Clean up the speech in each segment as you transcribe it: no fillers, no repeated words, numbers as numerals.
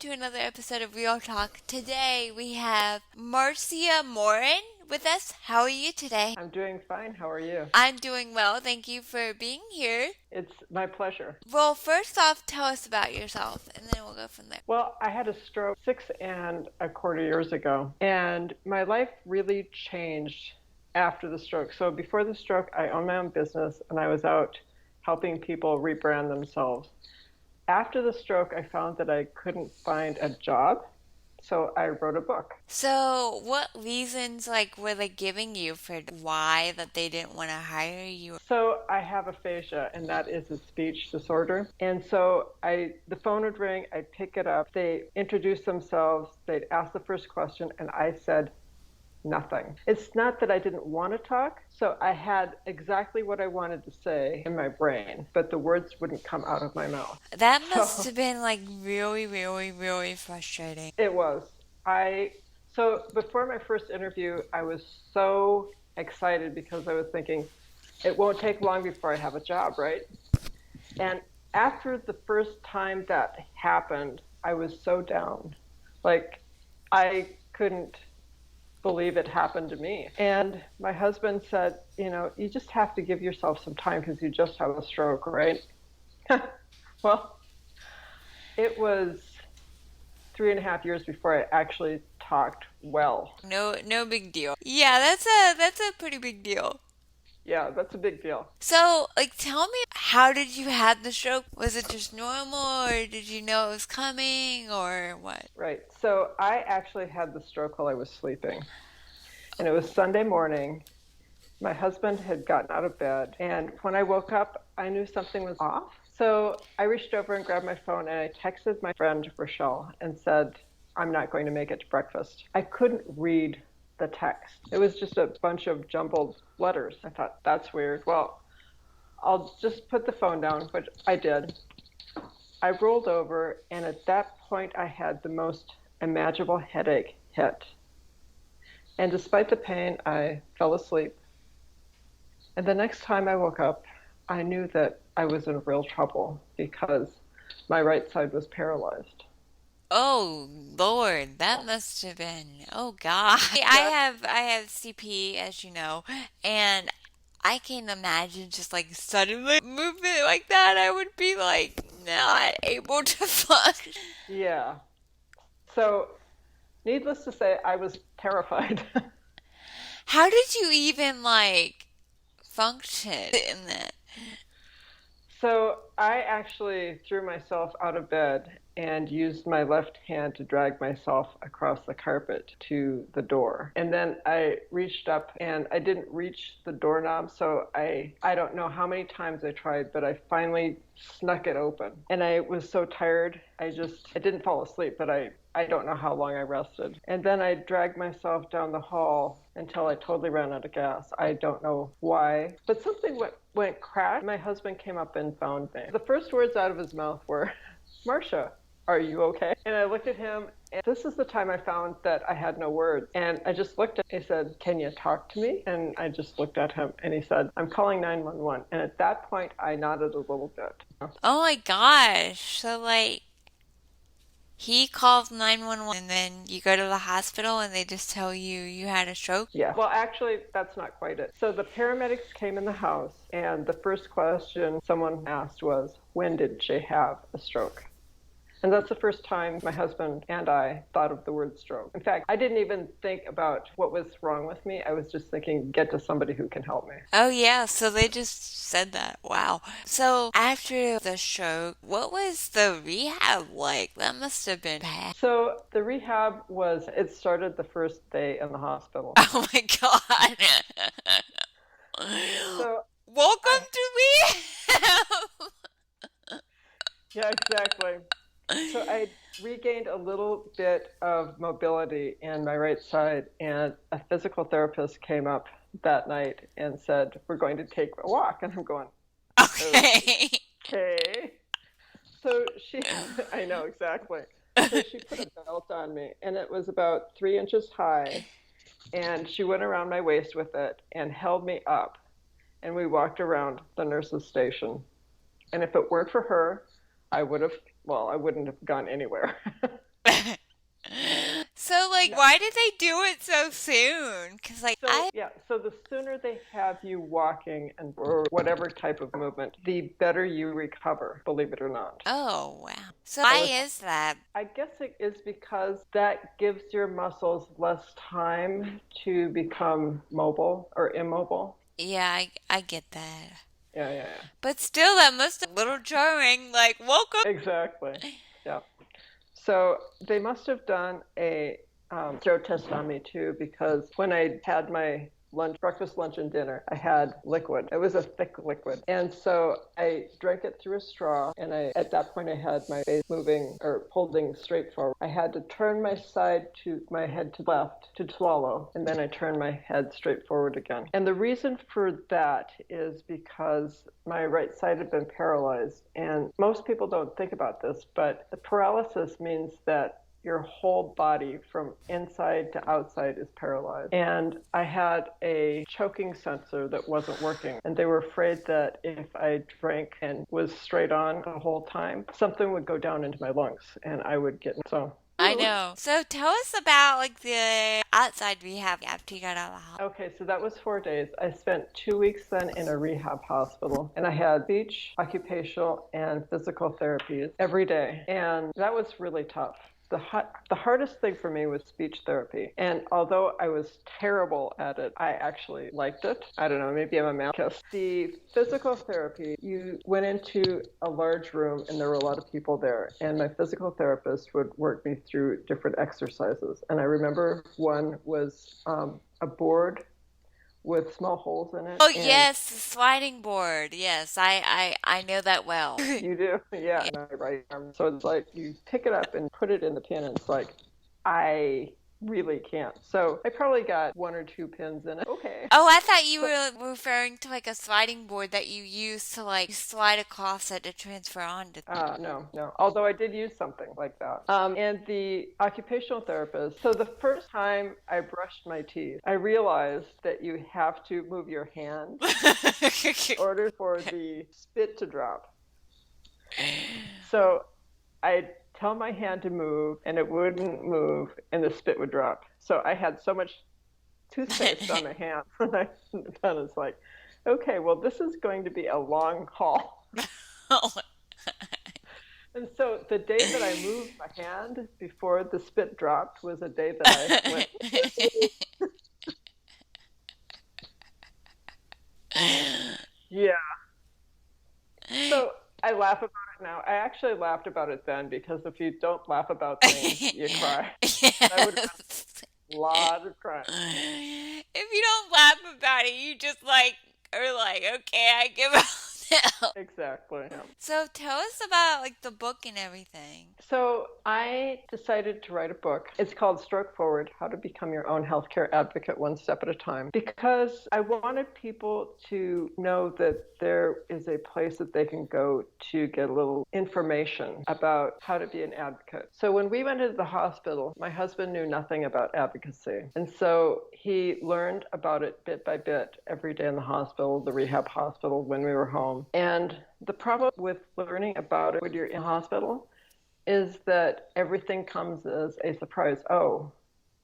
to another episode of Real Talk. Today we have Marcia Moran with us. How are you today? I'm doing fine. How are you? I'm doing well. Thank you for being here. It's my pleasure. Well, first off, tell us about yourself, and then we'll go from there. Well, I had a stroke 6.25 years ago, and my life really changed after the stroke. So before the stroke, I owned my own business, and I was out helping people rebrand themselves. After the stroke, I found that I couldn't find a job, so I wrote a book. So, what reasons were they giving you for why that they didn't want to hire you? So I have aphasia, and that is a speech disorder. And so the phone would ring, I'd pick it up, they introduce themselves, they'd ask the first question, and I said nothing. It's not that I didn't want to talk, so I had exactly what I wanted to say in my brain, but the words wouldn't come out of my mouth. That must So have been really, really, really frustrating. it was. So before my first interview, I was so excited because I was thinking, it won't take long before I have a job, right? And after the first time that happened, I was so down. Like, I couldn't believe it happened to me. And my husband said, you just have to give yourself some time because you just have a stroke, right? Well, it was 3.5 years before I actually talked well. No big deal. Yeah, that's a pretty big deal. Yeah, that's a big deal. So, tell me, how did you have the stroke? Was it just normal, or did you know it was coming, or what? Right. So I actually had the stroke while I was sleeping. And it was Sunday morning. My husband had gotten out of bed. And when I woke up, I knew something was off. So I reached over and grabbed my phone and I texted my friend Rochelle and said, I'm not going to make it to breakfast. I couldn't read the text. It was just a bunch of jumbled letters. I thought, that's weird. Well, I'll just put the phone down, which I did. I rolled over, and at that point, I had the most imaginable headache hit. And despite the pain, I fell asleep. And the next time I woke up, I knew that I was in real trouble because my right side was paralyzed. Oh Lord, that must have been. Oh God, That, I have CP, as you know, and I can imagine just suddenly movement like that. I would be not able to function. yeah. So, needless to say, I was terrified. How did you even function in that? So I actually threw myself out of bed and used my left hand to drag myself across the carpet to the door. And then I reached up and I didn't reach the doorknob, so I don't know how many times I tried, but I finally snuck it open. And I was so tired, I didn't fall asleep, but I don't know how long I rested. And then I dragged myself down the hall until I totally ran out of gas. I don't know why, but something went crack. My husband came up and found me. The first words out of his mouth were, Marcia, are you okay? And I looked at him, and this is the time I found that I had no words. And I just looked at him. He said, can you talk to me? And I just looked at him, and he said, I'm calling 911. And at that point, I nodded a little bit. Oh my gosh! So he calls 911 and then you go to the hospital and they just tell you you had a stroke? Yeah. Well, actually, that's not quite it. So the paramedics came in the house, and the first question someone asked was, when did she have a stroke? And that's the first time my husband and I thought of the word stroke. In fact, I didn't even think about what was wrong with me. I was just thinking, get to somebody who can help me. Oh yeah, so they just said that. Wow. So after the stroke, what was the rehab like? That must have been bad. So the rehab it started the first day in the hospital. Oh my God. So Welcome I, to rehab. yeah, exactly. So I regained a little bit of mobility in my right side, and a physical therapist came up that night and said, we're going to take a walk. And I'm going, Okay. okay. So I know exactly. So she put a belt on me, and it was about 3 inches high, and she went around my waist with it and held me up, and we walked around the nurse's station. And if it weren't for her, I wouldn't have gone anywhere. So, like, No. why did they do it so soon? Because, like, So yeah, so the sooner they have you walking and or whatever type of movement, the better you recover, believe it or not. oh, wow. So, So why it's is that? I guess it is because that gives your muscles less time to become mobile or immobile. Yeah, I get that. Yeah, yeah, yeah. But still, that must have been a little jarring. Like, welcome. Exactly. Yeah. So they must have done a throat test on me too, because when I had my lunch, breakfast, lunch, and dinner, I had liquid. It was a thick liquid, and so I drank it through a straw. And at that point, I had my face moving or holding straight forward. I had to turn my head to the left to swallow, and then I turned my head straight forward again. And the reason for that is because my right side had been paralyzed, and most people don't think about this, but the paralysis means that your whole body from inside to outside is paralyzed. And I had a choking sensor that wasn't working. And they were afraid that if I drank and was straight on the whole time, something would go down into my lungs and I would get so. I know. So, tell us about, like, the outside rehab after you got out of the hospital. Okay, so that was 4 days. I spent 2 weeks then in a rehab hospital, and I had speech, occupational, and physical therapies every day. And that was really tough. The hardest thing for me was speech therapy. And although I was terrible at it, I actually liked it. I don't know, maybe I'm a masochist. The physical therapy, you went into a large room and there were a lot of people there. And my physical therapist would work me through different exercises. And I remember one was a board with small holes in it. Oh, And yes, the sliding board. Yes, I know that well. you do? Yeah, Yeah. my right arm. So it's like you pick it up and put it in the pin, and it's like, I really can't. So I probably got one or two pins in it. Okay. Oh, I thought you So, were referring to like a sliding board that you use to like slide across it to transfer onto. no, no. Although I did use something like that. And the occupational therapist. So the first time I brushed my teeth, I realized that you have to move your hand in order for the spit to drop. So I'd tell my hand to move and it wouldn't move and the spit would drop. So I had so much toothpaste on my hand when I done. It's like, okay, well, this is going to be a long haul. Oh. And so the day that I moved my hand before the spit dropped was a day that I went, yeah. So I laugh about it now. I actually laughed about it then because if you don't laugh about things, you cry. That would have Yes. been a lot of crying. If you don't laugh about it, you just like are like, okay, I give up now. Exactly. Yeah. So tell us about like the book and everything. So I decided to write a book. It's called Stroke Forward: How to Become Your Own Healthcare Advocate One Step at a Time, because I wanted people to know that there is a place that they can go to get a little information about how to be an advocate. So when we went into the hospital, my husband knew nothing about advocacy. And so he learned about it bit by bit every day in the hospital, the rehab hospital, when we were home. And the problem with learning about it when you're in hospital is that everything comes as a surprise. Oh,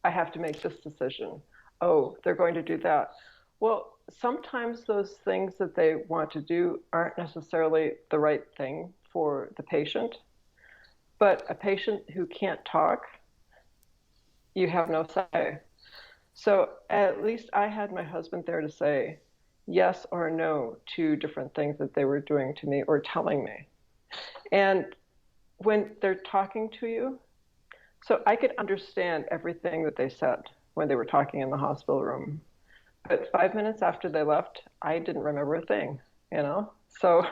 I have to make this decision. Oh, they're going to do that. Well, sometimes those things that they want to do aren't necessarily the right thing for the patient. But a patient who can't talk, you have no say. So at least I had my husband there to say yes or no to different things that they were doing to me or telling me. And when they're talking to you, so I could understand everything that they said when they were talking in the hospital room. But 5 minutes after they left, I didn't remember a thing, you know? So,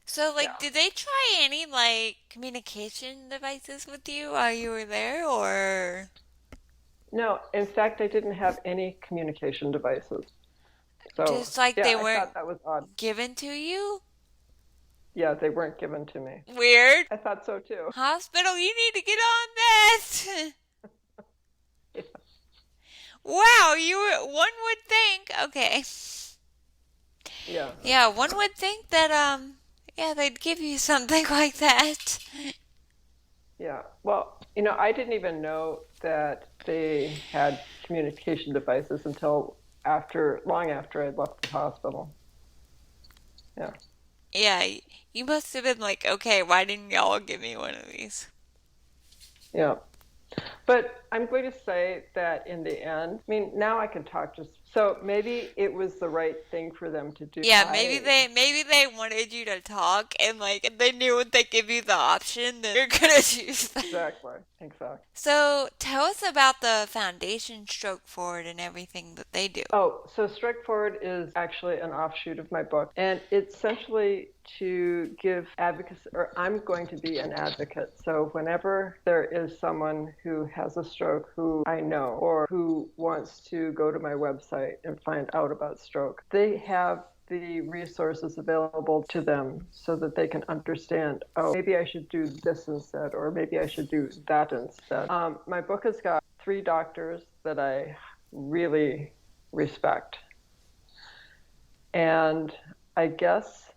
So yeah. like did they try any like communication devices with you while you were there or No, in fact, I didn't have any communication devices. So, just like yeah, they I weren't thought that was odd. given to you? Yeah, they weren't given to me. Weird. I thought so too. Hospital, you need to get on that. Wow, one would think, okay. Yeah. Yeah, one would think that yeah, they'd give you something like that. Yeah. Well, I didn't even know that they had communication devices until long after I'd left the hospital. Yeah. Yeah, you must have been like, okay, why didn't y'all give me one of these? Yeah. But I'm going to say that in the end, I mean, now I can talk so maybe it was the right thing for them to do. Yeah, maybe they wanted you to talk and like they knew if they give you the option then you're gonna choose that. Exactly, exactly. So tell us about the foundation stroke forward and everything that they do. Oh, so Straightforward is actually an offshoot of my book, and it's essentially to give advocacy, or I'm going to be an advocate. So whenever there is someone who has a stroke who I know or who wants to go to my website and find out about stroke, they have the resources available to them so that they can understand, oh, maybe I should do this instead, or maybe I should do that instead. My book has got three doctors that I really respect. And I guess,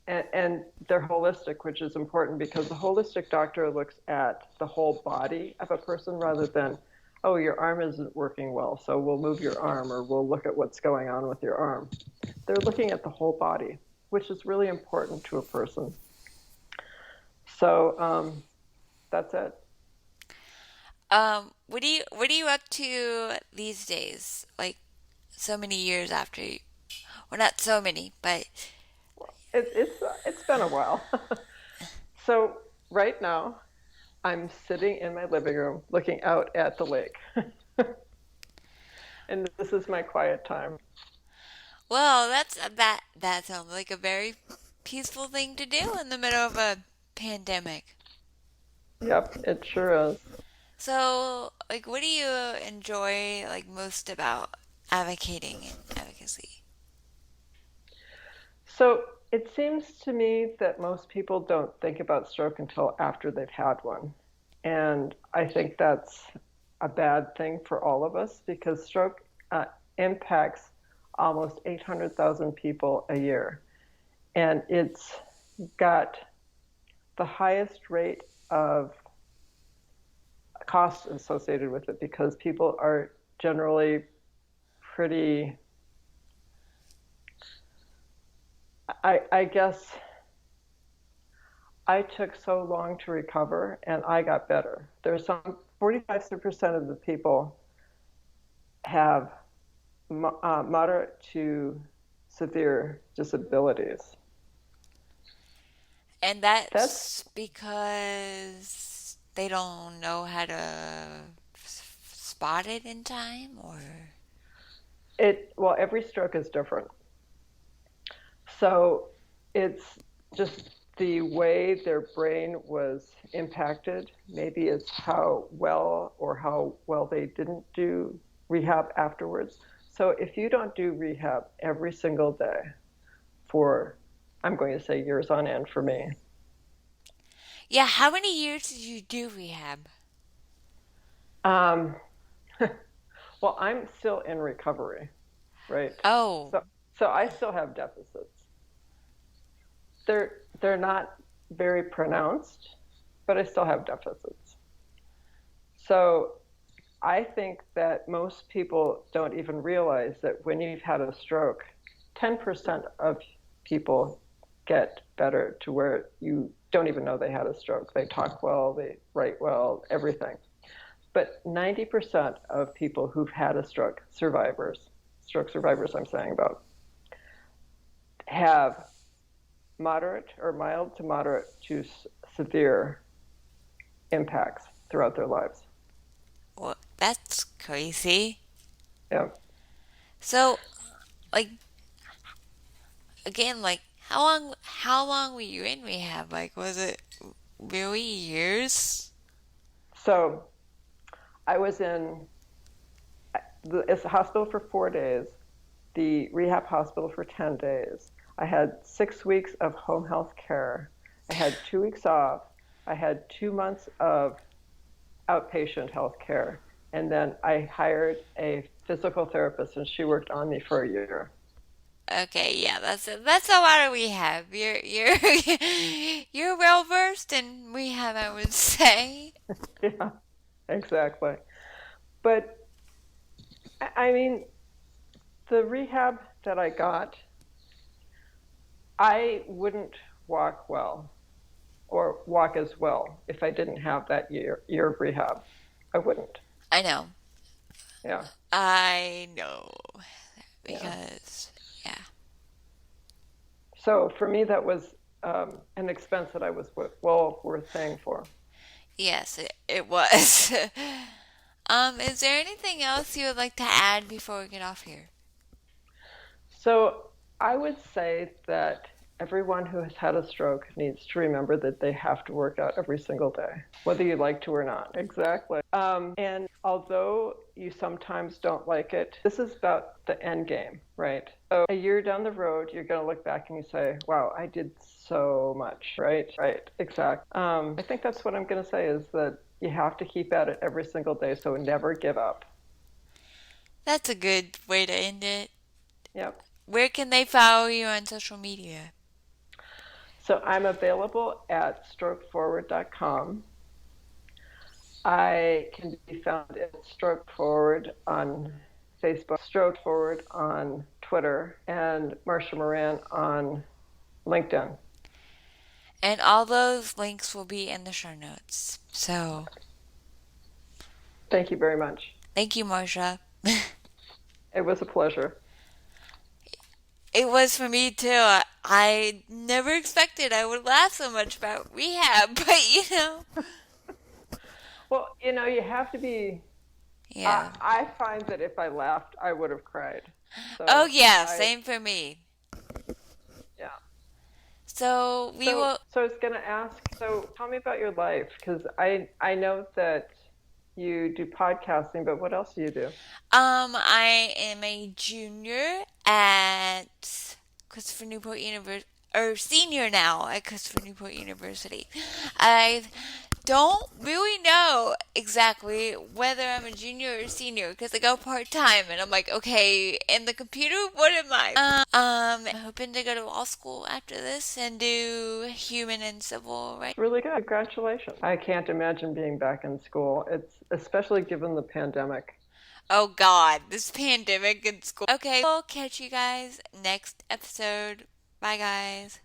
and they're holistic, which is important because the holistic doctor looks at the whole body of a person rather than, oh, your arm isn't working well, so we'll move your arm or we'll look at what's going on with your arm. They're looking at the whole body, which is really important to a person. So that's it. What are you up to these days? Like so many years after you, well, not so many, but It's been a while. So right now, I'm sitting in my living room looking out at the lake. And this is my quiet time. well, that sounds like a very peaceful thing to do in the middle of a pandemic. Yep, it sure is. So, like, what do you enjoy like most about advocating and advocacy? So it seems to me that most people don't think about stroke until after they've had one. And I think that's a bad thing for all of us because stroke impacts almost 800,000 people a year. And it's got the highest rate of costs associated with it because people are generally pretty, I guess I took so long to recover and I got better. There's some 45% of the people have moderate to severe disabilities. And That's that's because they don't know how to spot it in time, or it. Well, every stroke is different. So it's just the way their brain was impacted. Maybe it's how well they didn't do rehab afterwards. So if you don't do rehab every single day for, I'm going to say years on end for me. yeah. How many years did you do rehab? Um, well, I'm still in recovery, right? Oh, So, so I still have deficits. They're not very pronounced, but I still have deficits. So I think that most people don't even realize that when you've had a stroke, 10% of people get better to where you don't even know they had a stroke. They talk well, they write well, everything. But 90% of people who've had a stroke survivors I'm saying about, have moderate or mild to moderate to severe impacts throughout their lives. well, that's crazy. Yeah. So, like, again, like, how long were you in rehab? Like, was it really years? So I was in it's a hospital for 4 days, the rehab hospital for 10 days. I had 6 weeks of home health care. I had 2 weeks off. I had 2 months of outpatient health care. And then I hired a physical therapist and she worked on me for a year. Okay, yeah, that's a lot of rehab. You're you're well versed in rehab, I would say. Yeah, exactly. But I mean, the rehab that I got, I wouldn't walk well or walk as well if I didn't have that year of rehab. I wouldn't. I know. Yeah, I know. yeah. Because, yeah. So for me, that was an expense that I was well worth paying for. Yes, it was. Is there anything else you would like to add before we get off here? So I would say that everyone who has had a stroke needs to remember that they have to work out every single day, whether you like to or not. Exactly. And although you sometimes don't like it, this is about the end game, right? So a year down the road, you're going to look back and you say, wow, I did so much, right? Right, exactly. I think that's what I'm going to say is that you have to keep at it every single day, so never give up. That's a good way to end it. Yep. Where can they follow you on social media? So I'm available at strokeforward.com. I can be found at Stroke Forward on Facebook, Stroke Forward on Twitter, and Marcia Moran on LinkedIn. And all those links will be in the show notes. So, Thank you very much. thank you, Marcia. It was a pleasure. It was for me too. I never expected I would laugh so much about rehab, but you know. Well, you have to be. Yeah. I find that if I laughed, I would have cried. Oh, So yeah, I, same for me. yeah. So, we So, will. so I was going to ask. So, tell me about your life, because I know that you do podcasting, but what else do you do? I am a junior at Christopher Newport University, or senior now at Christopher Newport University. I don't really know exactly whether I'm a junior or senior because I go part time and I'm like, okay, in the computer, what am I? I'm hoping to go to law school after this and do human and civil rights. It's really good. Congratulations. I can't imagine being back in school. It's especially given the pandemic. Oh God, this pandemic in school. Okay, we'll catch you guys next episode. Bye, guys.